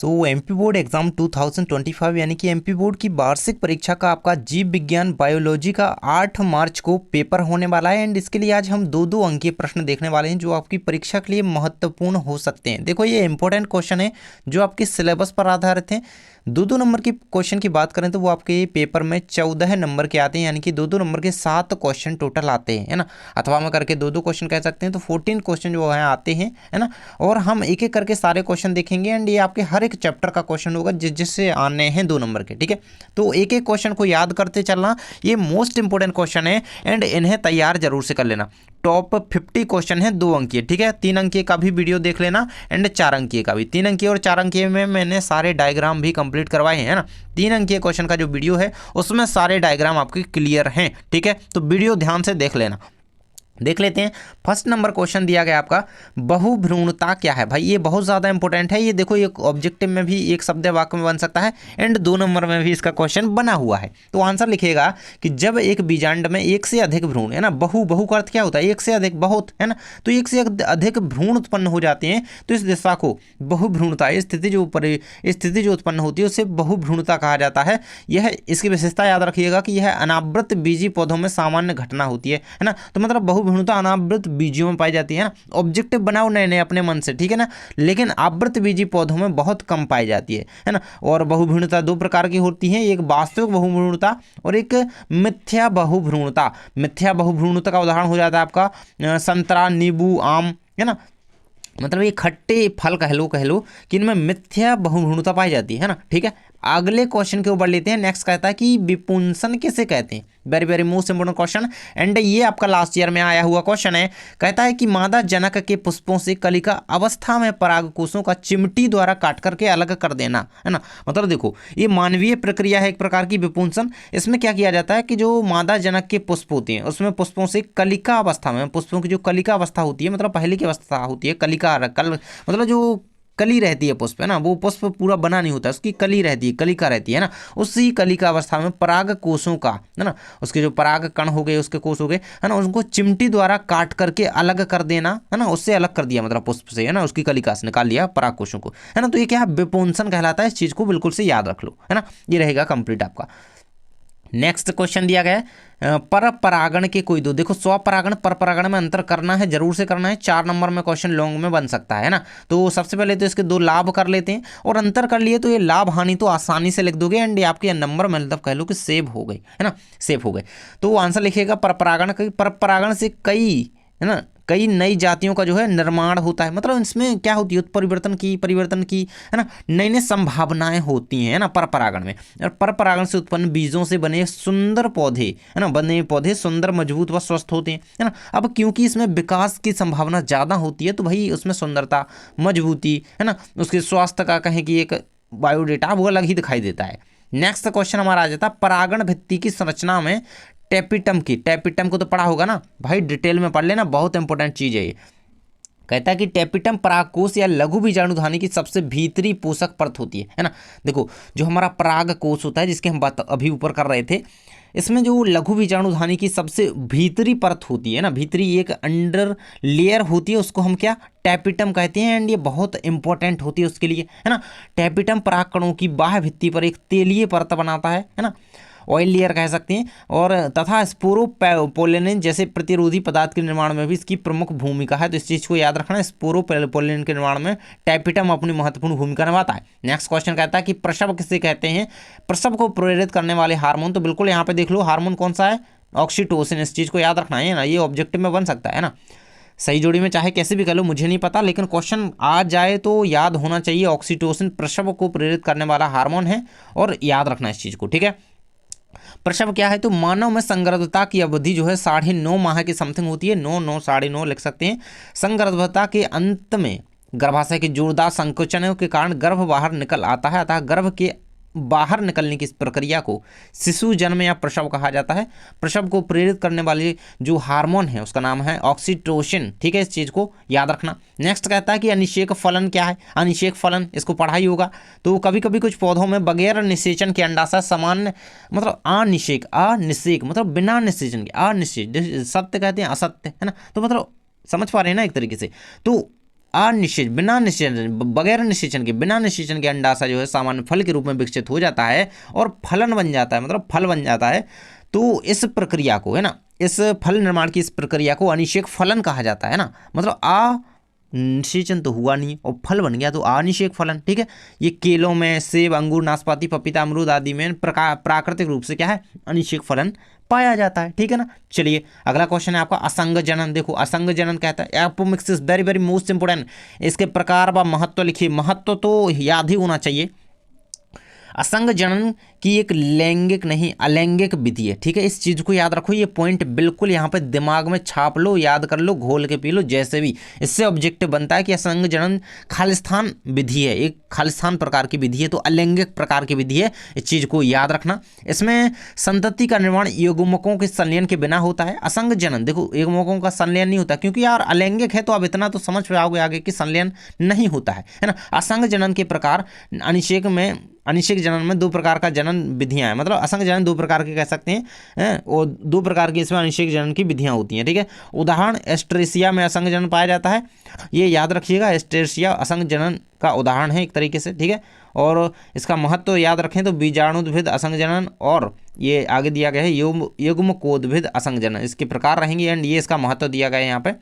तो MP board exam 2025 यानी कि एमपी बोर्ड की वार्षिक परीक्षा का आपका जीव विज्ञान बायोलॉजी का 8 मार्च को पेपर होने वाला है। एंड इसके लिए आज हम दो दो अंकीय प्रश्न देखने वाले हैं जो आपकी परीक्षा के लिए महत्वपूर्ण हो सकते हैं। देखो, ये इंपॉर्टेंट क्वेश्चन है जो आपके सिलेबस पर आधारित हैं। दो दो नंबर की क्वेश्चन की बात करें तो वो आपके पेपर में 14 नंबर के आते हैं, यानी कि दो दो नंबर के 7 क्वेश्चन टोटल आते हैं, है ना। अथवा में करके दो दो क्वेश्चन कह सकते हैं, तो 14 क्वेश्चन जो है आते हैं, है ना। और हम एक एक करके सारे क्वेश्चन देखेंगे एंड ये आपके हर एक चैप्टर का क्वेश्चन होगा जिससे आने हैं 2 नंबर के, ठीक है। तो एक एक क्वेश्चन को याद करते चलना, ये मोस्ट इंपोर्टेंट क्वेश्चन है एंड इन्हें तैयार जरूर से कर लेना। टॉप 50 क्वेश्चन है 2 अंकीय, ठीक है। 3 अंकीय का भी वीडियो देख लेना एंड 4 अंकीय का भी। 3 अंकीय और 4 अंकीय में मैंने सारे डायग्राम भी कंप्लीट करवाए हैं, है ना। 3 अंकीय क्वेश्चन का जो वीडियो है उसमें सारे डायग्राम आपके क्लियर हैं, ठीक है। तो वीडियो ध्यान से देख लेना। देख लेते हैं। फर्स्ट नंबर क्वेश्चन दिया गया आपका, बहुभ्रूणता क्या है। भाई ये बहुत ज़्यादा इंपॉर्टेंट है। ये देखो, ये ऑब्जेक्टिव में भी एक शब्द वाक्य में बन सकता है एंड 2 नंबर में भी इसका क्वेश्चन बना हुआ है। तो आंसर लिखेगा कि जब एक बीजांड में एक से अधिक भ्रूण, है ना, बहु का अर्थ क्या होता है, एक से अधिक, बहुत, है ना। तो एक से अधिक भ्रूण उत्पन्न हो जाते हैं तो इस दिशा को बहुभ्रूणता, स्थिति जो उत्पन्न होती है उसे बहुभ्रूणता कहा जाता है। यह इसकी विशेषता याद रखिएगा कि यह अनावृत बीजी पौधों में सामान्य घटना होती है ना। तो मतलब बहुभ्रूणता अनावृत बीजियों में पाई जाती है ना। ऑब्जेक्टिव बनाओ नए नए अपने मन से, ठीक है ना। लेकिन आवृत बीजी पौधों में बहुत कम पाई जाती है ना। और बहुभ्रूणता 2 प्रकार की होती है, एक वास्तविक बहुभ्रूणता और एक मिथ्या बहुभ्रूणता। मिथ्या बहुभ्रूणता का उदाहरण हो जाता है आपका संतरा, नींबू, आम, है ना। मतलब ये खट्टे फल कह लो कि इनमें मिथ्या बहुभ्रूणता पाई जाती है ना, ठीक है। अगले क्वेश्चन के ऊपर लेते हैं। नेक्स्ट कहता है कि विपुंसन किसे कहते हैं। Very very most important question and ये आपका लास्ट ईयर में आया हुआ क्वेश्चन है। कहता है कि मादा जनक के पुष्पों से कलिका अवस्था में परागकोशों का चिमटी द्वारा काट करके अलग कर देना, है ना। मतलब देखो, ये मानवीय प्रक्रिया है एक प्रकार की विपुंसन। इसमें क्या किया जाता है कि जो मादा जनक के पुष्प होते हैं उसमें पुष्पों से कलिका अवस्था में, पुष्पों की जो कलिका अवस्था होती है, मतलब पहले की अवस्था होती है, कलिका मतलब जो कली रहती है पुष्प, है ना, वो पुष्प पूरा बना नहीं होता, उसकी कली रहती है, कलिका रहती है ना। उसी कलिका अवस्था में पराग कोषों का, है ना, उसके जो पराग कण हो गए, उसके कोष हो गए, है ना, उनको चिमटी द्वारा काट करके अलग कर देना, है ना, उससे अलग कर दिया, मतलब पुष्प से, है ना, उसकी कलिका से निकाल लिया पराग कोषों को, है ना। तो ये क्या है, विपुंसन कहलाता है। इस चीज को बिल्कुल से याद रख लो, है ना। ये रहेगा कंप्लीट आपका। नेक्स्ट क्वेश्चन दिया गया है पर परागण के कोई दो। देखो, स्वपरागण पर परागण में अंतर करना है, जरूर से करना है। 4 नंबर में क्वेश्चन लॉन्ग में बन सकता है ना। तो सबसे पहले तो इसके 2 लाभ कर लेते हैं और अंतर कर लिए तो ये लाभ हानि तो आसानी से लिख दोगे एंड ये आपके नंबर में मतलब कह लो कि सेव हो गए, है ना, सेव हो गए। तो आंसर लिखिएगा पर परागण से कई, है ना, कई नई जातियों का जो है निर्माण होता है। मतलब इसमें क्या होती है, परिवर्तन की, है ना, नई नई संभावनाएं होती हैं, है ना, पर परागण में। और पर परागण से उत्पन्न बीजों से बने सुंदर पौधे, है ना, बने पौधे सुंदर, मजबूत व स्वस्थ होते हैं, है ना। अब क्योंकि इसमें विकास की संभावना ज़्यादा होती है तो भाई उसमें सुंदरता, मजबूती, है ना, उसके स्वास्थ्य का कहें कि एक बायोडेटा वो अलग ही दिखाई देता है। नेक्स्ट क्वेश्चन हमारा आ जाता है परागण भित्ति की संरचना में टैपिटम को तो पढ़ा होगा ना भाई, डिटेल में पढ़ लेना, बहुत इंपॉर्टेंट चीज है ये। कहता है कि टैपिटम परागकोश या लघु बीजाणुधानी की सबसे भीतरी पोषक परत होती है ना। देखो, जो हमारा पराग कोश होता है जिसके हम बात अभी ऊपर कर रहे थे, इसमें जो लघु बीजाणुधानी की सबसे भीतरी परत होती है ना, भीतरी एक अंडर लेयर होती है, उसको हम क्या, टैपिटम कहते हैं एंड ये बहुत इंपॉर्टेंट होती है उसके लिए, है ना। टैपिटम परागकणों की बाह्य भित्ति पर एक तेलीय परत बनाता है ना, ऑयल लेयर कह सकते हैं। और तथा स्पोरोपोलेनिन जैसे प्रतिरोधी पदार्थ के निर्माण में भी इसकी प्रमुख भूमिका है। तो इस चीज को याद रखना, स्पोरोपोलेनिन के निर्माण में टैपिटम अपनी महत्वपूर्ण भूमिका निभाता है। नेक्स्ट क्वेश्चन कहता है कि प्रसव किसे कहते हैं। प्रसव को प्रेरित करने वाले हार्मोन, तो बिल्कुल यहाँ पे देख लो हार्मोन कौन सा है, ऑक्सीटोसिन। इस चीज को याद रखना है ना, ये ऑब्जेक्टिव में बन सकता है ना। सही जोड़ी में चाहे कैसे भी कर लो, मुझे नहीं पता, लेकिन क्वेश्चन आ जाए तो याद होना चाहिए। ऑक्सीटोसिन प्रसव को प्रेरित करने वाला हार्मोन है और याद रखना इस चीज को, ठीक है। प्रसव क्या है, तो मानव में संगर्भता की अवधि जो है 9.5 माह की समथिंग होती है, 9 9.5 लिख सकते हैं। संगर्भता के अंत में गर्भाशय के जोरदार संकोचन के कारण गर्भ बाहर निकल आता है, अतः गर्भ के बाहर निकलने की इस प्रक्रिया को शिशु जन्म या प्रसव कहा जाता है। प्रसव को प्रेरित करने वाले जो हार्मोन है उसका नाम है ऑक्सीटोसिन, ठीक है, इस चीज को याद रखना। नेक्स्ट कहता है कि अनिषेक फलन क्या है। अनिषेक फलन, इसको पढ़ा ही होगा। तो कभी कभी कुछ पौधों में बगैर निषेचन के अंडाशय सामान्य, मतलब अनिषेक मतलब बिना निषेचन के, अनिषेक सत्य कहते हैं, असत्य, है ना। तो मतलब समझ पा रहे हैं ना एक तरीके से। तो अनिषेचन, बिना निषेचन, बगैर निषेचन के, बिना निषेचन के अंडाशय जो है सामान्य फल के रूप में विकसित हो जाता है और फलन बन जाता है, मतलब फल बन जाता है। तो इस प्रक्रिया को, है ना, इस फल निर्माण की इस प्रक्रिया को अनिषेक फलन कहा जाता है ना, मतलब निषेचन तो हुआ नहीं और फल बन गया तो अनिषेक फलन। ठीक है, ये केलों में, सेब, अंगूर, नाशपाती, पपीता, अमरूद आदि में प्राकृतिक रूप से क्या है, अनिषेक फलन पाया जाता है। ठीक है ना। चलिए अगला क्वेश्चन है आपका असंग जनन। देखो असंग जनन कहता है apomixis, very very most important. इसके प्रकार व महत्व लिखिए, महत्व तो याद ही होना चाहिए। असंग जनन की एक लैंगिक नहीं अलैंगिक विधि है। ठीक है, इस चीज़ को याद रखो, ये पॉइंट बिल्कुल यहाँ पे दिमाग में छाप लो, याद कर लो, घोल के पी लो, जैसे भी। इससे ऑब्जेक्टिव बनता है कि असंग जनन खालिस्तान विधि है, एक खालिस्तान प्रकार की विधि है, तो अलैंगिक प्रकार की विधि है, इस चीज़ को याद रखना। इसमें संतति का निर्माण युग्मकों के संलयन के बिना होता है। असंग जनन देखो युग्मकों का संलयन नहीं होता, क्योंकि यार अलैंगिक है तो अब इतना तो समझ पाओगे आगे कि संलयन नहीं होता है ना। असंग जनन के प्रकार अनिषेक जनन में दो प्रकार का जनन विधियां हैं, मतलब असंग जनन दो प्रकार के कह सकते हैं, और दो प्रकार की इसमें अनिषेक जनन की विधियां होती हैं। ठीक है, उदाहरण एस्ट्रेसिया में असंग जनन पाया जाता है, ये याद रखिएगा, एस्ट्रेसिया असंग जनन का उदाहरण है एक तरीके से। ठीक है, और इसका महत्व याद रखें तो बीजाणुद्भिद असंग जनन, और ये आगे दिया गया है युग्मकोद्भिद असंग जनन, इसके प्रकार रहेंगे एंड ये इसका महत्व दिया गया है यहाँ पे।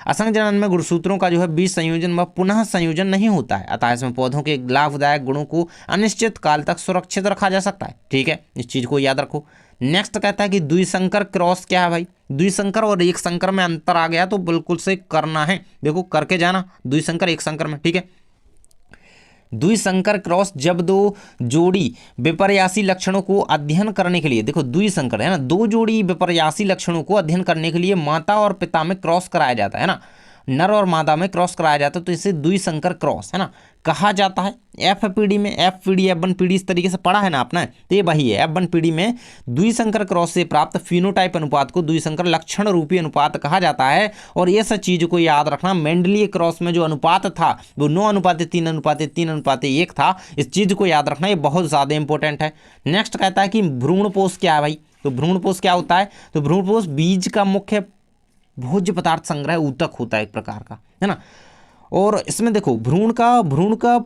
असंग जनन में गुणसूत्रों का जो है बीज संयोजन व पुनः संयोजन नहीं होता है, अतः इसमें पौधों के लाभदायक गुणों को अनिश्चित काल तक सुरक्षित रखा जा सकता है। ठीक है, इस चीज को याद रखो। नेक्स्ट कहता है कि द्विसंकर क्रॉस क्या है भाई, द्विसंकर और एक संकर में अंतर आ गया तो बिल्कुल से करना है, देखो करके जाना, द्विसंकर एक संकर में। ठीक है, द्विसंकर क्रॉस जब दो जोड़ी विपर्यासी लक्षणों को अध्ययन करने के लिए, देखो द्विसंकर है ना, दो जोड़ी विपर्यासी लक्षणों को अध्ययन करने के लिए माता और पिता में क्रॉस कराया जाता है ना, नर और मादा में क्रॉस कराया जाता है, तो इसे द्विसंकर क्रॉस है ना कहा जाता है। एफ पीढ़ी में F1 पीढ़ी इस तरीके से पढ़ा है ना आपने, तो ये वही है। F1 पीढ़ी में द्विसंकर क्रॉस से प्राप्त फिनोटाइप अनुपात को द्विसंकर लक्षण रूपी अनुपात कहा जाता है। और ये सब चीज को याद रखना, मेंडलीय क्रॉस में जो अनुपात था वो 9:3:3:1 था, इस चीज को याद रखना, ये बहुत ज्यादा इंपॉर्टेंट है। नेक्स्ट कहता है कि भ्रूणपोष क्या है भाई, तो भ्रूणपोष क्या होता है, तो भ्रूणपोष बीज का मुख्य भोज्य पदार्थ संग्रह ऊतक होता है एक प्रकार का, है ना। और इसमें देखो भ्रूण का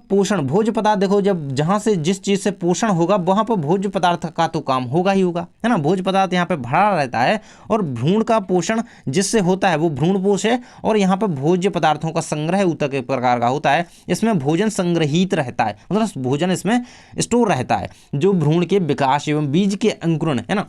पोषण, भोज्य पदार्थ, देखो जब जहाँ से जिस चीज़ से पोषण होगा वहाँ पर भोज्य पदार्थ का तो काम होगा ही होगा, है ना। भोज्य पदार्थ यहाँ पे भरा रहता है और भ्रूण का पोषण जिससे होता है वो भ्रूणपोष है, और यहाँ पर भोज्य पदार्थों का संग्रह ऊतक एक प्रकार का होता है। इसमें भोजन संग्रहित रहता है, मतलब भोजन इसमें स्टोर रहता है, जो भ्रूण के विकास एवं बीज के अंकुरण, है ना।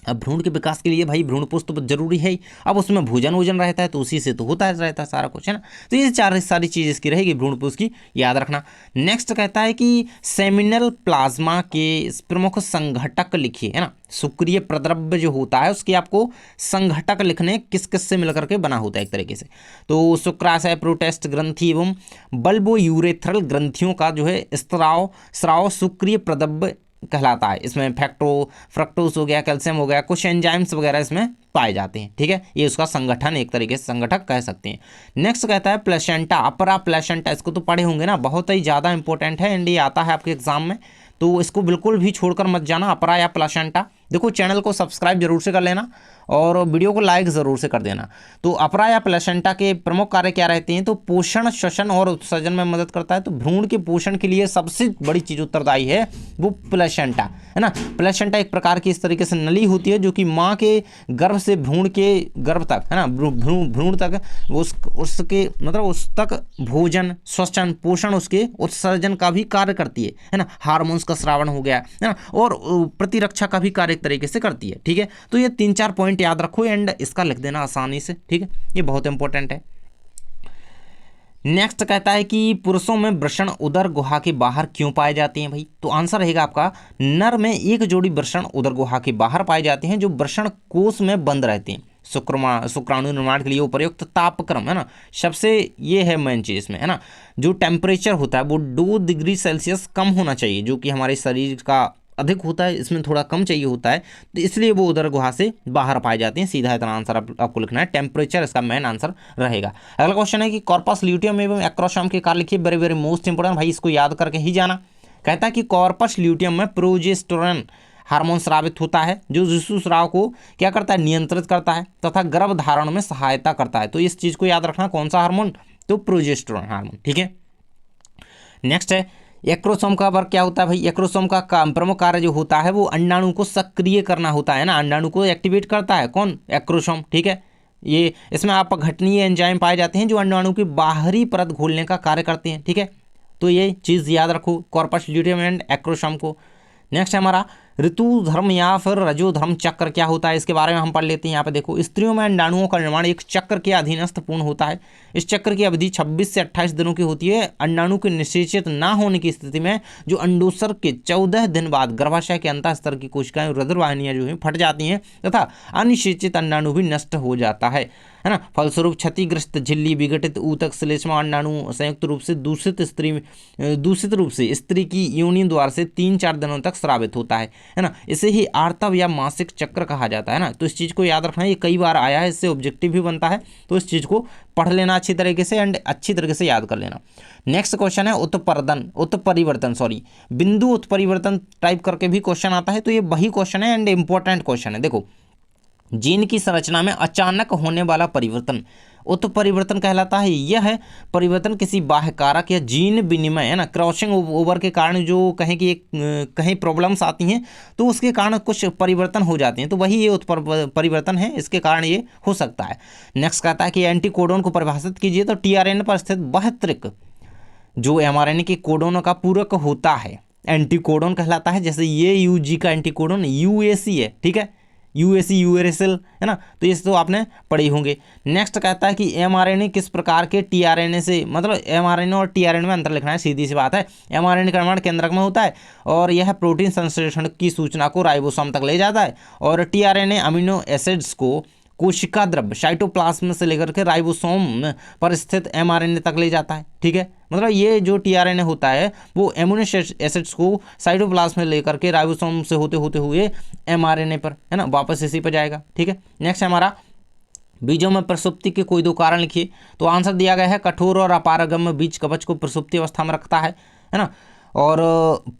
अब भ्रूण के विकास के लिए भाई भ्रूणपोष तो जरूरी है ही, अब उसमें भोजन वोजन रहता है तो उसी से तो होता रहता है सारा कुछ, है ना। तो ये सारी चीज़ इसकी रहेगी भ्रूणपोष की, याद रखना। नेक्स्ट कहता है कि सेमिनल प्लाज्मा के प्रमुख संघटक लिखिए, है ना। सुक्रिय प्रद्रव्य जो होता है उसके आपको संघटक लिखने, किस किस से मिलकर के बना होता है एक तरीके से, तो शुक्राशय, प्रोटेस्ट ग्रंथि एवं बल्बो यूरेथ्रल ग्रंथियों का जो है स्राव सुक्रिय प्रद्रव्य कहलाता है। इसमें फ्रक्टोस हो गया, कैल्शियम हो गया, कुछ एंजाइम्स वगैरह इसमें पाए जाते हैं। ठीक है, ये उसका संगठन एक तरीके से संगठक कह सकते हैं। नेक्स्ट कहता है प्लेसेंटा, अपरा प्लेसेंटा, इसको तो पढ़े होंगे ना, बहुत ही ज़्यादा इंपॉर्टेंट है एंड ये आता है आपके एग्जाम में, तो इसको बिल्कुल भी छोड़कर मत जाना, अपरा या प्लेसेंटा। देखो चैनल को सब्सक्राइब जरूर से कर लेना और वीडियो को लाइक ज़रूर से कर देना। तो अपरा या प्लेसेंटा के प्रमुख कार्य क्या रहते हैं, तो पोषण, श्वसन और उत्सर्जन में मदद करता है। तो भ्रूण के पोषण के लिए सबसे बड़ी चीज़ उत्तरदायी है वो प्लेसेंटा, है ना। प्लेसेंटा एक प्रकार की इस तरीके से नली होती है जो कि माँ के गर्भ से भ्रूण के गर्भ तक, है ना, भ्रूण तक उसके मतलब उस तक भोजन, श्वसन, पोषण, उसके उत्सर्जन का भी कार्य करती है ना। हार्मोन्स का स्रावण हो गया, है ना, और प्रतिरक्षा का भी कार्य एक तरीके से करती है। ठीक है, तो ये 3-4 पॉइंट याद रखो एंड इसका लिख देना आसानी से। ठीक है, ये बहुत इंपॉर्टेंट है। नेक्स्ट कहता है कि पुरुषों में वृषण उदर गुहा के बाहर क्यों पाए जाते हैं भाई, तो आंसर रहेगा आपका नर में एक जोड़ी वृषण उदर गुहा के बाहर पाए जाते हैं जो वृषण कोष में बंद रहते हैं। शुक्राणु निर्माण के लिए उपयुक्त तापक्रम, है ना, सबसे ये है मेन चीज इसमें, है ना। जो टेम्परेचर होता है वो 2 डिग्री सेल्सियस कम होना चाहिए, जो कि हमारे शरीर का अधिक होता है, इसमें थोड़ा कम चाहिए होता है, तो इसलिए वो उदर गुहा से बाहर पाए जाते हैं। सीधा इतना आंसर आपको लिखना है, टेम्परेचर इसका मेन आंसर रहेगा। अगला क्वेश्चन है कि कॉर्पस ल्यूटियम एवं एक्रोसोम के कार्य लिखिए, वेरी वेरी मोस्ट इंपोर्टेंट भाई, इसको याद करके ही जाना। कहता है कि कॉर्पस ल्यूटियम में प्रोजेस्टेरोन हार्मोन स्रावित होता है जो ऋतुस्राव को क्या करता है, नियंत्रित करता है तथा गर्भधारण में सहायता करता है। तो इस चीज को याद रखना, कौन सा हार्मोन, तो प्रोजेस्टेरोन हार्मोन, ठीक है। नेक्स्ट है एक्रोसोम का वर्क क्या होता है भाई। एक्रोसोम का प्रमुख कार्य जो होता है वो अंडाणु को सक्रिय करना होता है ना, अंडाणु को एक्टिवेट करता है कौन, एक्रोसोम, ठीक है। ये इसमें आप घटनीय एंजाइम पाए जाते हैं जो अंडाणु की बाहरी परत घोलने का कार्य करते हैं, ठीक है। तो ये चीज़ याद रखो, कॉर्पस ल्यूटियम एंड एक्रोसोम को। नेक्स्ट है हमारा ऋतु धर्म या फिर रजोधर्म चक्र क्या होता है, इसके बारे में हम पढ़ लेते हैं। यहाँ पे देखो, स्त्रियों में अंडाणुओं का निर्माण एक चक्र के अधीनस्थ पूर्ण होता है। इस चक्र की अवधि 26 से 28 दिनों की होती है। अंडाणु के निषेचित ना होने की स्थिति में जो अंडोत्सर्ग के 14 दिन बाद गर्भाशय के अंतःस्तर की कोशिकाएं रदरवाहिनियां जो है फट जाती हैं तथा अनिषेचित अंडाणु भी नष्ट हो जाता है ना। फलस्वरूप क्षतिग्रस्त झिल्ली, विघटित ऊतक, श्लेष्मा अंडाणु संयुक्त रूप से दूषित रूप से स्त्री की योनि द्वार से 3-4 दिनों तक स्रावित होता है ना। इसे ही आर्तव या मासिक चक्र कहा जाता है ना। तो इस चीज़ को याद रखना, ये कई बार आया है, इससे ऑब्जेक्टिव भी बनता है, तो इस चीज़ को पढ़ लेना अच्छी तरीके से एंड अच्छी तरीके से याद कर लेना। नेक्स्ट क्वेश्चन है उत्परिवर्तन बिंदु उत्परिवर्तन टाइप करके भी क्वेश्चन आता है, तो ये वही क्वेश्चन है एंड इंपॉर्टेंट क्वेश्चन है। देखो, जीन की संरचना में अचानक होने वाला परिवर्तन उत्परिवर्तन कहलाता है। यह है परिवर्तन किसी बाह्य कारक या जीन विनिमय है ना, क्रॉसिंग ओवर के कारण जो कहीं प्रॉब्लम्स आती हैं तो उसके कारण कुछ परिवर्तन हो जाते हैं, तो वही ये उत्परिवर्तन है, इसके कारण ये हो सकता है। नेक्स्ट कहता है कि एंटीकोडोन को परिभाषित कीजिए, तो टीआरएनए पर स्थित वह त्रिक जो एमआरएनए के कोडोन का पूरक होता है एंटीकोडोन कहलाता है। जैसे ये यूजी का एंटीकोडोन यूएसी है, ठीक है, यूएसी यूरेसिल है ना, तो ये तो आपने पढ़े होंगे। नेक्स्ट कहता है कि एमआरएनए किस प्रकार के टीआरएनए से, मतलब एमआरएनए और टीआरएनए में अंतर लिखना है, सीधी सी बात है। एमआरएनए का निर्माण केंद्रक में होता है और यह प्रोटीन संश्लेषण की सूचना को राइबोसोम तक ले जाता है, और टीआरएनए अमीनो एसिड्स को कोशिका द्रव्य साइटोप्लाज्म से लेकर के राइबोसोम पर स्थित एमआरएनए तक ले जाता है, ठीक है। मतलब ये जो टीआरएनए होता है वो एमिनो एसिड्स को साइटोप्लाज्म में लेकर के राइबोसोम से होते हुए एमआरएनए पर है ना वापस इसी पर जाएगा, ठीक है। नेक्स्ट है हमारा बीजों में प्रसुप्ति के कोई 2 कारण लिखिए, तो आंसर दिया गया है कठोर और अपारगम्य बीज कवच को प्रसुप्ति अवस्था में रखता है ना। और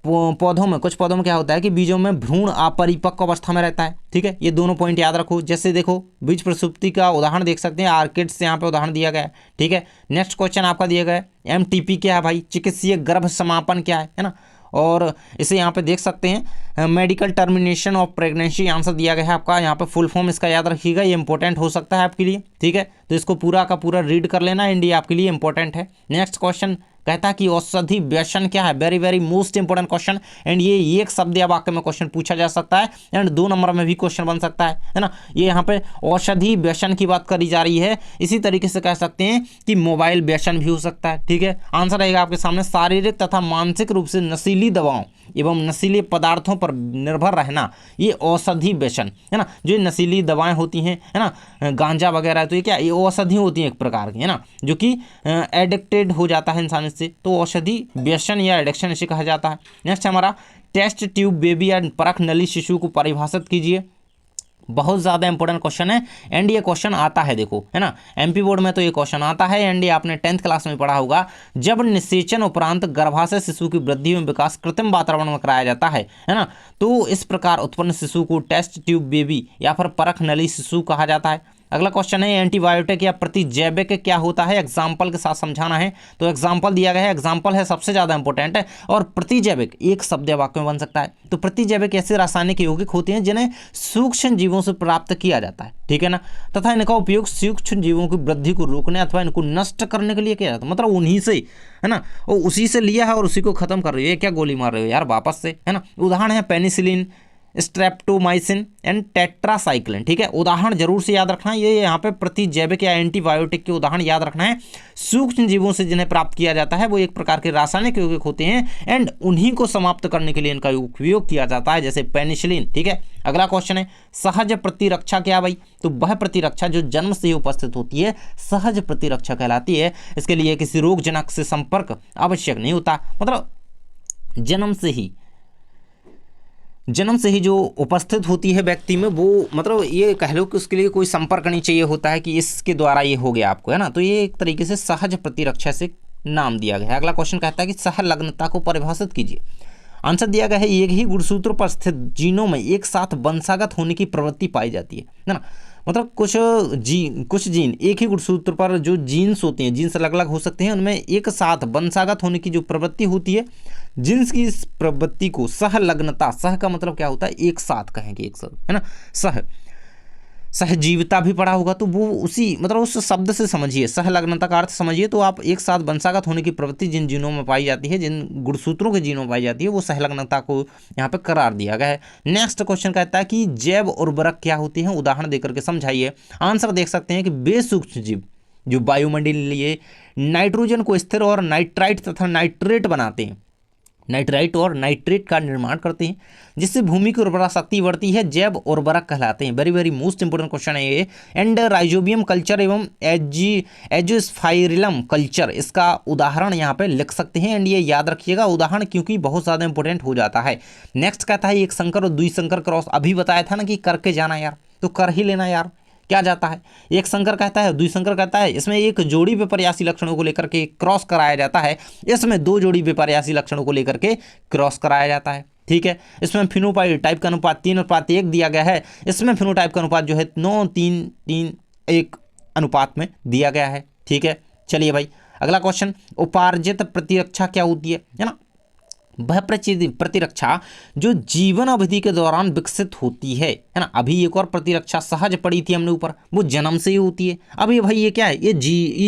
पौधों में, कुछ पौधों में क्या होता है कि बीजों में भ्रूण अपरिपक्व अवस्था में रहता है, ठीक है। ये दोनों पॉइंट याद रखो। जैसे देखो, बीज प्रसुप्ति का उदाहरण देख सकते हैं, आर्किड्स से यहाँ पे उदाहरण दिया गया है, ठीक है। नेक्स्ट क्वेश्चन आपका दिया गया है एमटीपी क्या है भाई, चिकित्सीय गर्भ समापन क्या है ना, और इसे यहाँ पे देख सकते हैं medical termination of pregnancy, answer दिया गया है आपका। यहाँ पे फुल फॉर्म इसका याद रखिएगा, ये इंपॉर्टेंट हो सकता है आपके लिए, ठीक है। तो इसको पूरा का पूरा रीड कर लेना एंड ये आपके लिए इंपॉर्टेंट है। नेक्स्ट क्वेश्चन कहता है कि औषधि व्यसन क्या है, very very most important question, and ये एक शब्द या वाक्य में क्वेश्चन पूछा जा सकता है एंड 2 नंबर में भी क्वेश्चन बन सकता है ना। ये यहाँ पे औषधि व्यसन की बात करी जा रही है, इसी तरीके से कह सकते हैं कि मोबाइल व्यसन भी हो सकता है, ठीक है। आंसर रहेगा आपके सामने शारीरिक तथा मानसिक रूप से नशीली दवाओं एवं नशीले पदार्थों पर निर्भर रहना, ये औषधि व्यसन है ना। जो नशीली दवाएं होती हैं है ना, गांजा वगैरह, तो ये क्या, ये औषधि होती हैं एक प्रकार की है ना, जो कि एडिक्टेड हो जाता है इंसान इससे, तो औषधि व्यसन या एडिक्शन इसे कहा जाता है। नेक्स्ट हमारा टेस्ट ट्यूब बेबी या परख नली शिशु को परिभाषित कीजिए, बहुत ज़्यादा इंपॉर्टेंट क्वेश्चन है एंड ये क्वेश्चन आता है, देखो है ना, एमपी बोर्ड में तो ये क्वेश्चन आता है एंड ये आपने 10th क्लास में पढ़ा होगा। जब निषेचन उपरांत गर्भाशय शिशु की वृद्धि एवं विकास कृत्रिम वातावरण में कराया जाता है ना, तो इस प्रकार उत्पन्न शिशु को टेस्ट ट्यूब बेबी या फिर परख नली शिशु कहा जाता है। अगला क्वेश्चन है एंटीबायोटिक या प्रतिजैविक क्या होता है, एग्जाम्पल के साथ समझाना है, तो एग्जाम्पल दिया गया है, एग्जाम्पल है सबसे ज़्यादा इंपॉर्टेंट है, और प्रतिजैविक एक शब्द या वाक्य में बन सकता है। तो प्रतिजैविक ऐसे रासायनिक यौगिक होते हैं जिन्हें सूक्ष्म जीवों से प्राप्त किया जाता है, ठीक है ना, तथा इनका उपयोग सूक्ष्म जीवों की वृद्धि को रोकने अथवा इनको नष्ट करने के लिए किया जाता है। मतलब उन्हीं से है ना, वो उसी से लिया है और उसी को खत्म कर रही है, क्या गोली मार रहे हो यार वापस से, है ना। उदाहरण है पेनिसिलिन, स्ट्रेप्टोमाइसिन एंड टेट्रासाइक्लिन, ठीक है। उदाहरण जरूर से याद रखना, ये यहाँ पे प्रतिजैविक या एंटीबायोटिक के उदाहरण याद रखना है। सूक्ष्म जीवों से जिन्हें प्राप्त किया जाता है वो एक प्रकार के रासायनिक यौगिक होते हैं एंड उन्हीं को समाप्त करने के लिए इनका उपयोग किया जाता है, जैसे पेनिसिलिन, ठीक है। अगला क्वेश्चन है सहज प्रतिरक्षा क्या भाई, तो वह प्रतिरक्षा जो जन्म से ही उपस्थित होती है सहज प्रतिरक्षा कहलाती है। इसके लिए किसी रोगजनक से संपर्क आवश्यक नहीं होता, मतलब जन्म से ही जो उपस्थित होती है व्यक्ति में, वो मतलब ये कह लो कि उसके लिए कोई संपर्क नहीं चाहिए होता है कि इसके द्वारा ये हो गया आपको, है ना। तो ये एक तरीके से सहज प्रतिरक्षा से नाम दिया गया है। अगला क्वेश्चन कहता है कि सहलग्नता को परिभाषित कीजिए, आंसर दिया गया है एक ही गुणसूत्र पर स्थित जीनों में एक साथ वंशागत होने की प्रवृत्ति पाई जाती है ना। मतलब कुछ जीन एक ही गुणसूत्र पर जो जीन्स होते हैं, जीन्स अलग अलग हो सकते हैं, उनमें एक साथ वंशागत होने की जो प्रवृत्ति होती है, जीन्स की इस प्रवृत्ति को सहलग्नता, सह का मतलब क्या होता है, एक साथ कहेंगे, एक साथ, है ना, सह, सहजीविता भी पढ़ा होगा, तो वो उसी मतलब उस शब्द से समझिए, सहलग्नता का अर्थ समझिए, तो आप एक साथ वंशागत होने की प्रवृत्ति जिन जीनों में पाई जाती है, जिन गुणसूत्रों के जीनों में पाई जाती है, वो सहलग्नता को यहाँ पे करार दिया गया है। नेक्स्ट क्वेश्चन कहता है कि जैव उर्वरक क्या होती है, उदाहरण देकर के समझाइए। आंसर देख सकते हैं कि बेसूक्ष्म जीव जो वायुमंडलीय नाइट्रोजन को स्थिर और नाइट्राइट तथा नाइट्रेट बनाते हैं, नाइट्राइट और नाइट्रेट का निर्माण करते हैं, जिससे भूमि की उर्वरा शक्ति बढ़ती है, जैव उर्वरक कहलाते हैं। Very very most important question है ये। एंड राइजोबियम कल्चर एवं एजोस्पाइरिलम कल्चर, इसका उदाहरण यहाँ पे लिख सकते हैं। एंड ये याद रखिएगा उदाहरण, क्योंकि बहुत ज़्यादा इंपॉर्टेंट हो जाता है। नेक्स्ट कहता है एक संकर और द्विसंकर क्रॉस, अभी बताया था ना कि करके जाना यार, तो कर ही लेना यार, क्या जाता है। एक संकर कहता है, द्विसंकर कहता है, इसमें एक जोड़ी विपर्यासी लक्षणों को लेकर के क्रॉस कराया जाता है, इसमें दो जोड़ी विपर्यासी लक्षणों को लेकर के क्रॉस कराया जाता है। ठीक है, इसमें फिनोटाइप का अनुपात 3:1 दिया गया है, इसमें फिनोटाइप का अनुपात जो है 9:3:1 अनुपात में दिया गया है। ठीक है, चलिए भाई अगला क्वेश्चन, उपार्जित प्रतिरक्षा क्या होती है ना। वह प्रतिरक्षा जो जीवन अवधि के दौरान विकसित होती है ना। अभी एक और प्रतिरक्षा सहज पड़ी थी हमने ऊपर, वो जन्म से ही होती है। अब ये भाई ये क्या है, ये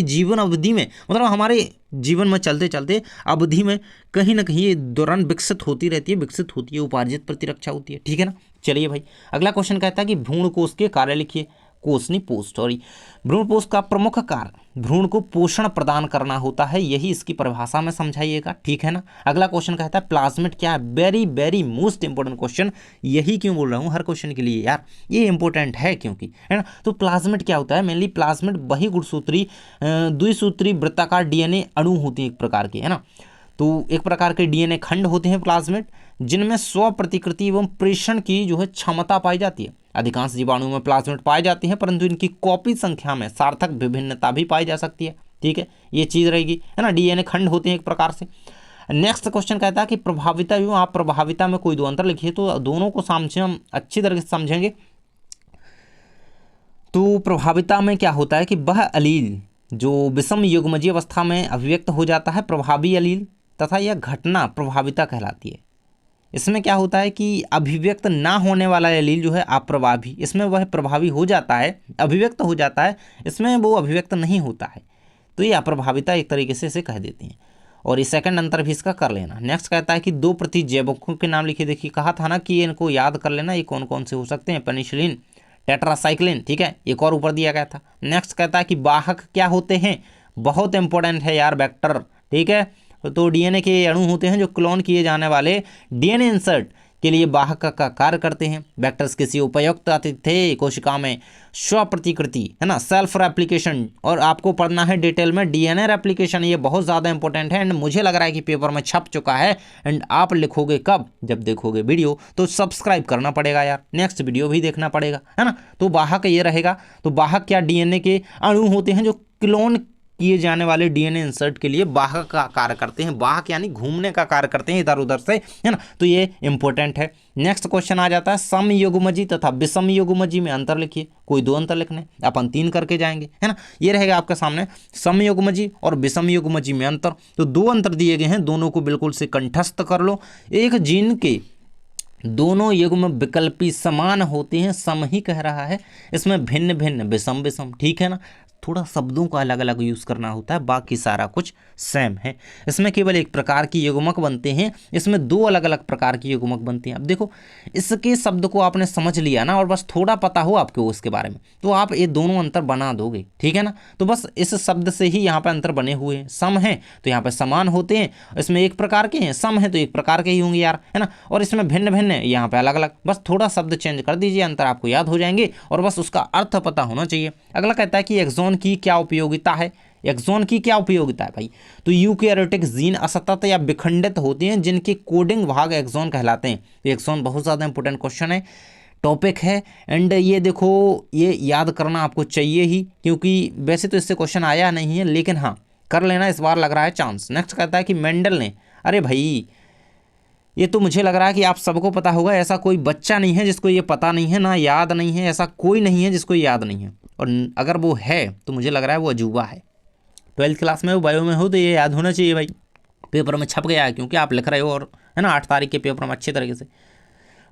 जीवन अवधि में, मतलब हमारे जीवन में चलते चलते अवधि में कहीं ना कहीं ये दौरान विकसित होती रहती है, विकसित होती है, उपार्जित प्रतिरक्षा होती है। ठीक है ना, चलिए भाई अगला क्वेश्चन कहता है कि भ्रूण कोष के कार्य लिखिए। कोष नहीं, पोस्ट, सॉरी, भ्रूण कोष का प्रमुख कार्य भ्रूण को पोषण प्रदान करना होता है, यही इसकी परिभाषा में समझाइएगा। ठीक है ना। अगला क्वेश्चन कहता है प्लाज्मिड क्या है। Very very most important question, यही क्यों बोल रहा हूँ हर क्वेश्चन के लिए यार, ये इंपॉर्टेंट है क्योंकि, है ना। तो प्लाज्मिड क्या होता है, मेनली प्लाज्मिड वही गुणसूत्री द्विसूत्री वृत्ताकार डीएनए अणु होती है एक प्रकार के, है ना। तो एक प्रकार के डीएनए खंड होते हैं प्लाज्मिड, जिनमें स्व प्रतिकृति एवं प्रेषण की जो है क्षमता पाई जाती है। अधिकांश जीवाणुओं में प्लाज्मिड पाए जाते हैं, परंतु इनकी कॉपी संख्या में सार्थक विभिन्नता भी पाई जा सकती है। ठीक है, ये चीज रहेगी, है ना। डीएनए खंड होते हैं एक प्रकार से। नेक्स्ट क्वेश्चन कहता है कि प्रभाविता एवं आप प्रभाविता में कोई दो अंतर लिखिए, तो दोनों को समझे हम अच्छी तरह से समझेंगे। तो प्रभाविता में क्या होता है कि वह अलील जो विषम युग्मजीय अवस्था में अभिव्यक्त हो जाता है, प्रभावी अलील, तथा यह घटना प्रभाविता कहलाती है। इसमें क्या होता है कि अभिव्यक्त ना होने वाला एलील जो है अप्रभावी, इसमें वह प्रभावी हो जाता है, अभिव्यक्त हो जाता है, इसमें वो अभिव्यक्त नहीं होता है, तो ये अप्रभाविता एक तरीके से इसे कह देते हैं। और ये सेकंड अंतर भी इसका कर लेना। नेक्स्ट कहता है कि दो प्रतिजैवकों के नाम लिखिए। देखिए कहा था ना कि इनको याद कर लेना, ये कौन कौन से हो सकते हैं, पेनिसिलिन, टेट्रासाइक्लिन। ठीक है, एक और ऊपर दिया गया था। नेक्स्ट कहता है कि वाहक क्या होते हैं, बहुत इंपॉर्टेंट है यार, वेक्टर। ठीक है, तो डीएनए के अणु होते हैं जो क्लोन किए जाने वाले डीएनए इंसर्ट के लिए वाहक का कार्य करते हैं। वेक्टर्स किसी उपयुक्त थे कोशिका में स्व प्रतिकृति, है ना, सेल्फ रेप्लिकेशन, और आपको पढ़ना है डिटेल में डीएनए रेप्लिकेशन, ये बहुत ज़्यादा इंपॉर्टेंट है। एंड मुझे लग रहा है कि पेपर में छप चुका है, एंड आप लिखोगे कब, जब देखोगे वीडियो, तो सब्सक्राइब करना पड़ेगा यार, नेक्स्ट वीडियो भी देखना पड़ेगा, है ना। तो वाहक ये रहेगा। तो वाहक क्या, डीएनए के अणु होते हैं जो क्लोन किए जाने वाले डीएनए इंसर्ट के लिए वाहक का कार्य करते हैं। वाहक यानी घूमने का कार्य करते हैं इधर उधर से, है ना। तो ये इंपॉर्टेंट है। नेक्स्ट क्वेश्चन आ जाता है समयुग्मजी तथा विषमयुग्मजी में अंतर लिखिए। कोई दो अंतर लिखने, अपन 3 करके जाएंगे, है ना। ये रहेगा आपके सामने समयुग्मजी और विषमयुग्मजी में अंतर। तो 2 अंतर दिए गए हैं, दोनों को बिल्कुल से कंठस्थ कर लो। एक जीन के दोनों युग्म विकल्पी समान होते हैं, सम ही कह रहा है, इसमें भिन्न भिन्न विषम विषम। ठीक है ना, थोड़ा शब्दों का अलग अलग यूज़ करना होता है, बाकी सारा कुछ सेम है। इसमें केवल एक प्रकार की युग्मक बनते हैं, इसमें 2 अलग अलग प्रकार की युग्मक बनते हैं। अब देखो इसके शब्द को आपने समझ लिया ना, और बस थोड़ा पता हो आपको उसके बारे में, तो आप ये दोनों अंतर बना दोगे। ठीक है ना, तो बस इस शब्द से ही यहाँ पर अंतर बने हुए हैं। सम है तो यहाँ पर समान होते हैं, इसमें एक प्रकार के हैं, सम है तो एक प्रकार के ही होंगे यार, है ना। और इसमें भिन्न भिन्न है, यहाँ पे अलग अलग, बस थोड़ा शब्द चेंज कर दीजिए, अंतर आपको याद हो जाएंगे, और बस उसका अर्थ पता होना चाहिए। अगला कहता है कि एक्सॉन की क्या उपयोगिता है। एक्सॉन की क्या उपयोगिता है भाई, तो यूकैरियोटिक जीन असतत या विखंडित होते हैं, जिनके कोडिंग भाग एक्सॉन कहलाते हैं। तो एक्सॉन बहुत ज़्यादा इंपॉर्टेंट क्वेश्चन है, टॉपिक है। एंड ये देखो, ये याद करना आपको चाहिए ही, क्योंकि वैसे तो इससे क्वेश्चन आया नहीं है, लेकिन हाँ कर लेना, इस बार लग रहा है चांस। नेक्स्ट कहता है कि मेंडल ने, अरे भाई ये तो मुझे लग रहा है कि आप सबको पता होगा, ऐसा कोई बच्चा नहीं है जिसको ये पता नहीं है, ना याद नहीं है, ऐसा कोई नहीं है जिसको याद नहीं है। और अगर वो है तो मुझे लग रहा है वो अजूबा है। 12th क्लास में हो, बायो में हो, तो ये याद होना चाहिए भाई, पेपर में छप गया है क्योंकि आप लिख रहे हो, और है ना 8 तारीख के पेपर में अच्छे तरीके से।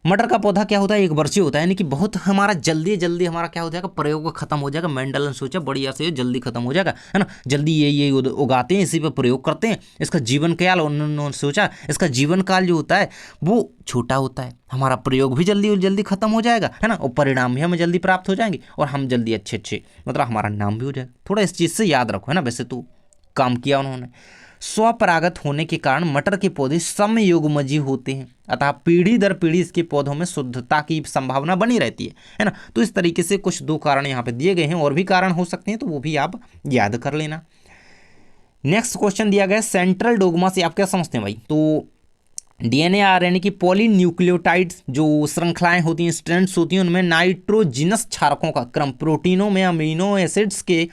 मटर का पौधा क्या होता है, एक वर्षीय होता है, यानी कि बहुत हमारा जल्दी जल्दी हमारा क्या हो जाएगा, प्रयोग खत्म हो जाएगा। मेंडल ने सोचा बढ़िया से जल्दी खत्म हो जाएगा, है ना, जल्दी ये उगाते हैं, इसी पे प्रयोग करते हैं। इसका जीवन काल, उन्होंने सोचा इसका जीवन काल जो होता है वो छोटा होता है, हमारा प्रयोग भी जल्दी जल्दी खत्म हो जाएगा, है ना, और परिणाम भी हमें जल्दी प्राप्त हो जाएंगे, और हम जल्दी अच्छे मतलब हमारा नाम भी हो जाएगा। थोड़ा इस चीज़ से याद रखो, है ना। वैसे तो काम किया उन्होंने। स्वपरागत होने के कारण मटर के पौधे समयुग्मजी होते हैं, अतः पीढ़ी दर पीढ़ी इसके पौधों में शुद्धता की संभावना बनी रहती है ना। तो इस तरीके से कुछ 2 कारण यहाँ पे दिए गए हैं, और भी कारण हो सकते हैं, तो वो भी आप याद कर लेना। नेक्स्ट क्वेश्चन दिया गया सेंट्रल डोगमा से आप क्या समझते हैं भाई। तो डीएनए आरएनए की पॉलीन्यूक्लियोटाइड्स जो श्रृंखलाएं होती हैं, स्ट्रैंड्स होती हैं, उनमें नाइट्रोजिनस क्षारकों का क्रम प्रोटीनों में अमीनो एसिड्स के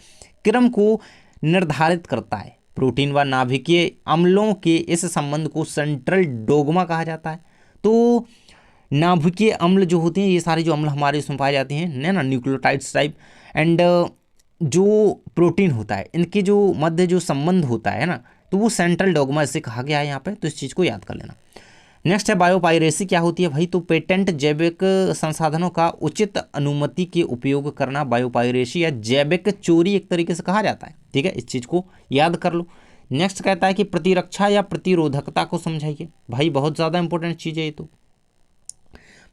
क्रम को निर्धारित करता है। प्रोटीन व नाभिकीय अम्लों के इस संबंध को सेंट्रल डोगमा कहा जाता है। तो नाभिकीय अम्ल जो होते हैं, ये सारे जो अम्ल हमारे इसमें पाए जाते हैं ना, न्यूक्लियोटाइड्स टाइप, एंड जो प्रोटीन होता है, इनके जो मध्य जो संबंध होता है ना, तो वो सेंट्रल डोगमा इसे कहा गया है यहाँ पे। तो इस चीज़ को याद कर लेना। नेक्स्ट है बायोपायरेसी क्या होती है भाई। तो पेटेंट जैविक संसाधनों का उचित अनुमति के उपयोग करना बायोपायरेसी या जैविक चोरी एक तरीके से कहा जाता है, ठीक है। इस चीज़ को याद कर लो। नेक्स्ट कहता है कि प्रतिरक्षा या प्रतिरोधकता को समझाइए भाई, बहुत ज़्यादा इंपॉर्टेंट चीज़ है ये। तो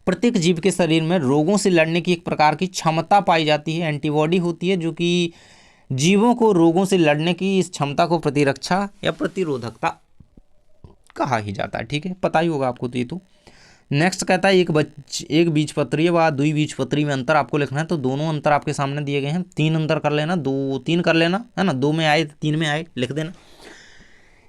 प्रत्येक जीव के शरीर में रोगों से लड़ने की एक प्रकार की क्षमता पाई जाती है, एंटीबॉडी होती है, जो कि जीवों को रोगों से लड़ने की इस क्षमता को प्रतिरक्षा या प्रतिरोधकता कहा ही जाता है, ठीक है, पता ही होगा आपको। तो ये तो नेक्स्ट कहता है एक बीजपत्री व द्विबीजपत्री में अंतर आपको लिखना है। तो दोनों अंतर आपके सामने दिए गए हैं, 3 अंतर कर लेना, 2-3 कर लेना, है ना, 2 में आए 3 में आए लिख देना।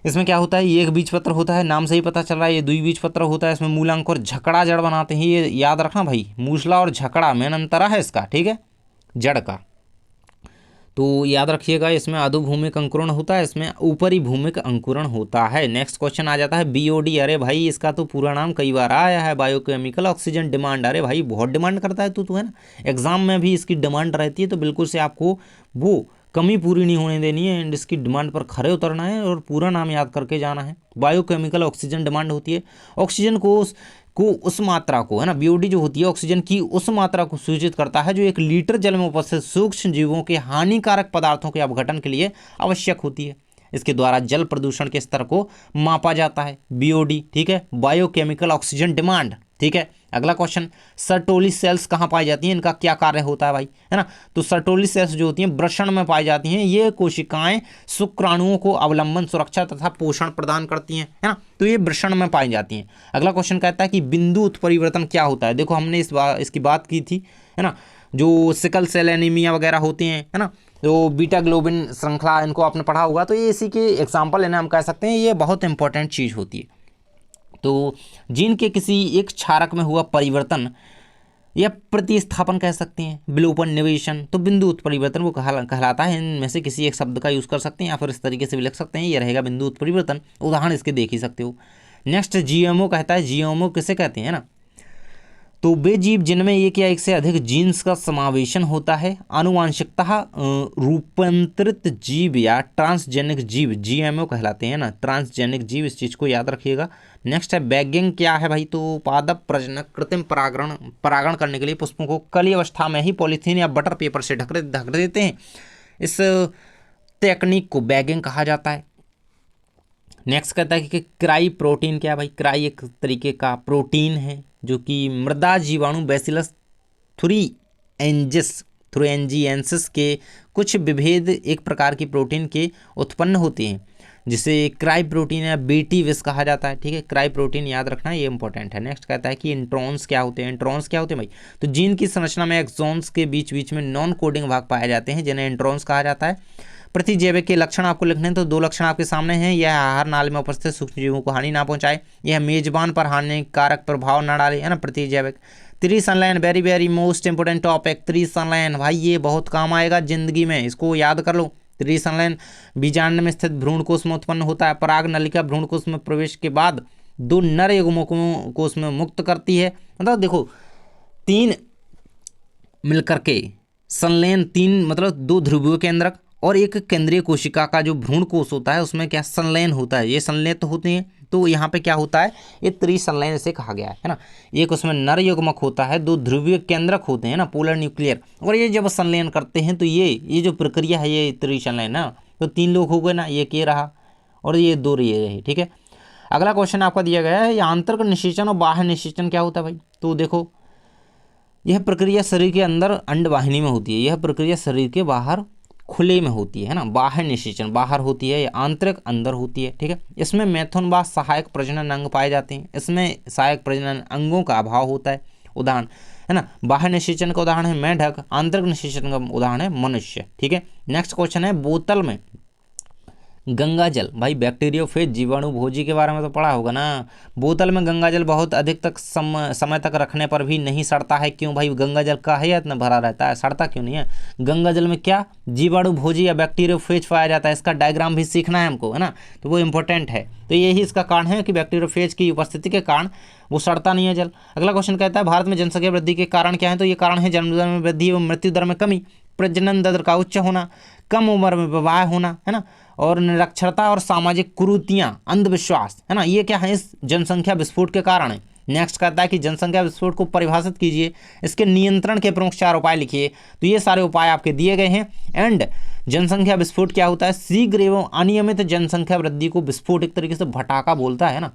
इसमें क्या होता है, ये एक बीजपत्र होता है, नाम से ही पता चल रहा है, ये द्विबीजपत्र होता है, इसमें मूलांक और झकड़ा जड़ बनाते हैं। ये याद रखना भाई, मूसला और झकड़ा मेन अंतर है इसका, ठीक है, जड़ का। तो याद रखिएगा, इसमें अधोभूमिक अंकुरण होता है, इसमें ऊपरी भूमिक अंकुरण होता है। नेक्स्ट क्वेश्चन आ जाता है बीओडी। अरे भाई इसका तो पूरा नाम कई बार आया है, बायोकेमिकल ऑक्सीजन डिमांड। अरे भाई बहुत डिमांड करता है तू है ना, एग्जाम में भी इसकी डिमांड रहती है, तो बिल्कुल से आपको वो कमी पूरी नहीं होने देनी है, एंड इसकी डिमांड पर खरे उतरना है और पूरा नाम याद करके जाना है। बायोकेमिकल ऑक्सीजन डिमांड होती है, ऑक्सीजन को उस मात्रा को, है ना, बीओडी जो होती है ऑक्सीजन की उस मात्रा को सूचित करता है जो 1 लीटर जल में उपस्थित सूक्ष्म जीवों के हानिकारक पदार्थों के अपघटन के लिए आवश्यक होती है। इसके द्वारा जल प्रदूषण के स्तर को मापा जाता है, बीओडी, ठीक है, बायोकेमिकल ऑक्सीजन डिमांड, ठीक है। अगला क्वेश्चन, सर्टोली सेल्स कहाँ पाई जाती हैं, इनका क्या कार्य होता है भाई, है ना। तो सर्टोली सेल्स जो होती हैं वृषण में पाई जाती हैं। ये कोशिकाएं शुक्राणुओं को अवलंबन, सुरक्षा तथा पोषण प्रदान करती हैं, है ना, तो ये वृषण में पाई जाती हैं। अगला क्वेश्चन कहता है कि बिंदु उत्परिवर्तन क्या होता है। देखो हमने इसकी बात की थी, है ना, जो सिकल सेल एनीमिया वगैरह होते हैं, है ना, तो बीटा ग्लोबिन श्रृंखला, इनको आपने पढ़ा होगा। तो ये इसी के एग्जाम्पल है ना, हम कह सकते हैं ये बहुत इंपॉर्टेंट चीज़ होती है। तो जीन के किसी एक क्षारक में हुआ परिवर्तन या प्रतिस्थापन कह सकते हैं, विलोपन, निवेशन, तो बिंदु उत्परिवर्तन वो कहलाता है। इनमें से किसी एक शब्द का यूज़ कर सकते हैं, या फिर इस तरीके से भी लिख सकते हैं, ये रहेगा बिंदु उत्परिवर्तन। उदाहरण इसके देख ही सकते हो। नेक्स्ट जीएमओ कहता है, जीएमओ किसे कहते हैं ना, तो वे जीव जिनमें एक या एक से अधिक जीन्स का समावेशन होता है, आनुवांशिकता रूपांतरित जीव या ट्रांसजेनिक जीव जीएमओ कहलाते हैं ना, ट्रांसजेनिक जीव, इस चीज़ को याद रखिएगा। नेक्स्ट है बैगिंग क्या है भाई। तो पादप प्रजनक कृत्रिम परागण करने के लिए पुष्पों को कली अवस्था में ही पॉलीथीन या बटर पेपर से ढक देते हैं। इस टेक्निक को बैगिंग कहा जाता है। नेक्स्ट कहता है कि क्राई प्रोटीन क्या है भाई। क्राई एक तरीके का प्रोटीन है जो कि मृदा जीवाणु बैसिलस थुरिएंजिएंसिस के कुछ विभेद एक प्रकार की प्रोटीन के उत्पन्न होते हैं, जिसे क्राई प्रोटीन या बीटी विष कहा जाता है, ठीक है। क्राई प्रोटीन याद रखना, ये इंपॉर्टेंट है। नेक्स्ट कहता है कि इंट्रॉन्स क्या होते हैं। इंट्रॉन्स क्या होते हैं भाई, तो जीन की संरचना में एक्सॉन्स के बीच बीच में नॉन कोडिंग भाग पाए जाते हैं, जिन्हें इंट्रॉन्स कहा जाता है। प्रतिजैविक के लक्षण आपको लिखने हैं, तो 2 लक्षण आपके सामने हैं। यह आहार नाली में उपस्थित सूक्ष्म जीवों को हानि ना पहुंचाए, यह मेजबान पर हानिकारक प्रभाव न डाले, है ना, प्रतिजैविक। त्रिसंलयन, very very most important topic, त्रिसंलयन भाई ये बहुत काम आएगा जिंदगी में, इसको याद कर लो। त्रिसंलयन बीजांड में स्थित भ्रूणकोश में उत्पन्न होता है। पराग नलिका भ्रूणकोश में प्रवेश के बाद दो नर युग्मकों को उसमें मुक्त करती है। मतलब देखो 3 मिलकर के संलयन, 3 मतलब 2 ध्रुवीय केंद्रक और एक केंद्रीय कोशिका का जो भ्रूण कोश होता है उसमें क्या संलयन होता है, ये संलयित होते हैं। तो यहाँ पे क्या होता है, ये त्रिसंलयन से कहा गया है ना। एक उसमें नर युग्मक होता है, 2 ध्रुवीय केंद्रक होते हैं ना, पोलर न्यूक्लियर, और ये जब संलयन करते हैं तो ये जो प्रक्रिया है ये त्रिसंलयन ना। तो 3 लोग हो गए ना, ये के रहा और ये 2 ये रहे, ठीक है। अगला क्वेश्चन आपका दिया गया है, ये आंतरिक निषेचन और बाह्य निषेचन क्या होता है भाई। तो देखो यह प्रक्रिया शरीर के अंदर अंडवाहिनी में होती है, यह प्रक्रिया शरीर के बाहर खुले में होती है ना। बाह्य निषेचन बाहर होती है, आंतरिक अंदर होती है, ठीक है। इसमें मैथुन व सहायक प्रजनन अंग पाए जाते हैं, इसमें सहायक प्रजनन अंगों का अभाव होता है। उदाहरण है ना, बाह्य निषेचन का उदाहरण है मेढक, आंतरिक निषेचन का उदाहरण है मनुष्य, ठीक है। नेक्स्ट क्वेश्चन है, बोतल में गंगा जल, भाई बैक्टीरियोफेज जीवाणु भोजी के बारे में तो पढ़ा होगा ना। बोतल में गंगा जल बहुत अधिक तक समय तक रखने पर भी नहीं सड़ता है, क्यों भाई। गंगा जल का है या इतना भरा रहता है, सड़ता क्यों नहीं है। गंगा जल में क्या जीवाणु भोजी या बैक्टीरियोफेज पाया जाता है, इसका डायग्राम भी सीखना है हमको, है ना, तो वो इंपॉर्टेंट है। तो यही इसका कारण है कि बैक्टीरियोफेज की उपस्थिति के कारण वो सड़ता नहीं है जल। अगला क्वेश्चन कहता है, भारत में जनसंख्या वृद्धि के कारण क्या है। तो ये कारण है जन्म दर में वृद्धि एवं मृत्यु दर में कमी, प्रजनन दर का उच्च होना, कम उम्र में विवाह होना, है ना, और निरक्षरता और सामाजिक कुरीतियां, अंधविश्वास, है ना, ये क्या है इस जनसंख्या विस्फोट के कारण है। नेक्स्ट कहता है कि जनसंख्या विस्फोट को परिभाषित कीजिए, इसके नियंत्रण के प्रमुख 4 उपाय लिखिए। तो ये सारे उपाय आपके दिए गए हैं। एंड जनसंख्या विस्फोट क्या होता है, शीघ्र एवं अनियमित जनसंख्या वृद्धि को विस्फोट एक तरीके से भटाका बोलता है ना,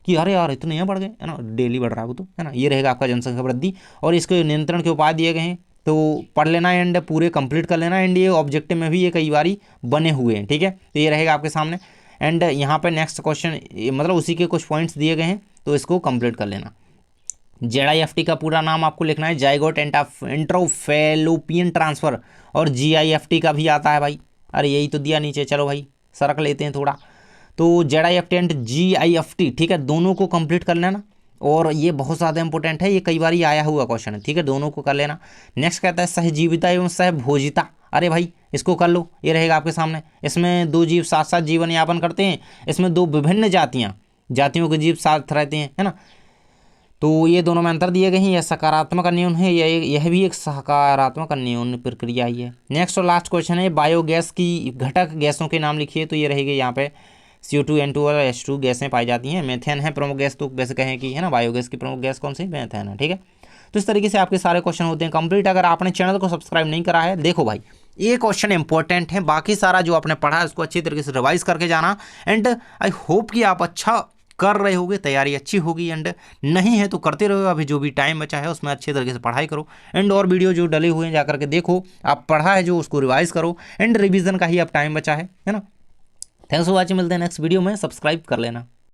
कि अरे यार इतने यहाँ बढ़ गए, है ना, डेली बढ़ रहा है वो, तो है ना, ये रहेगा आपका जनसंख्या वृद्धि। और इसके नियंत्रण के उपाय दिए गए हैं, तो पढ़ लेना एंड पूरे कंप्लीट कर लेना। एंड ये ऑब्जेक्टिव में भी ये कई बारी बने हुए हैं, ठीक है। तो ये रहेगा आपके सामने। एंड यहाँ पे नेक्स्ट क्वेश्चन मतलब उसी के कुछ पॉइंट्स दिए गए हैं, तो इसको कंप्लीट कर लेना। ZIFT का पूरा नाम आपको लिखना है, जाइगोट इंट्रोफेलोपियन ट्रांसफर, और GIFT का भी आता है भाई। अरे यही तो दिया नीचे, चलो भाई सरक लेते हैं थोड़ा। तो ZIFT एंड GIFT, ठीक है, दोनों को कंप्लीट कर लेना। और ये बहुत ज़्यादा इंपॉर्टेंट है, ये कई बार आया हुआ क्वेश्चन है, ठीक है, दोनों को कर लेना। नेक्स्ट कहता है सहजीविता एवं सहभोजिता, अरे भाई इसको कर लो, ये रहेगा आपके सामने। इसमें 2 जीव साथ साथ जीवन यापन करते हैं, इसमें 2 विभिन्न जातियों के जीव साथ रहते हैं, है ना। तो ये दोनों में अंतर दिए गए हैं, यह सकारात्मक अन्योन है, यह भी एक सकारात्मक अन्योन प्रक्रिया ही है। नेक्स्ट और लास्ट क्वेश्चन है, बायोगैस की घटक गैसों के नाम लिखिए। तो ये रहेगी यहाँ पे CO2, N2 और H2 गैसें पाई जाती हैं। मेथेन है प्रमुख गैस, तो वैसे कहें कि है ना बायोगैस की प्रमुख गैस कौन सी, मेथेन है, ठीक है। तो इस तरीके से आपके सारे क्वेश्चन होते हैं कंप्लीट। अगर आपने चैनल को सब्सक्राइब नहीं करा है, देखो भाई ये क्वेश्चन इंपॉर्टेंट है, बाकी सारा जो आपने पढ़ा है उसको अच्छी तरीके से रिवाइज करके जाना। एंड आई होप कि आप अच्छा कर रहे होगे, तैयारी अच्छी होगी। एंड नहीं है तो करते रहो, अभी जो भी टाइम बचा है उसमें अच्छे तरीके से पढ़ाई करो। एंड और वीडियो जो डले हुए हैं जा करके देखो, आप पढ़ा है जो उसको रिवाइज करो। एंड रिवीजन का ही अब टाइम बचा है ना। थैंक्स फॉर वॉचिंग, मिलते हैं नेक्स्ट वीडियो में, सब्सक्राइब कर लेना।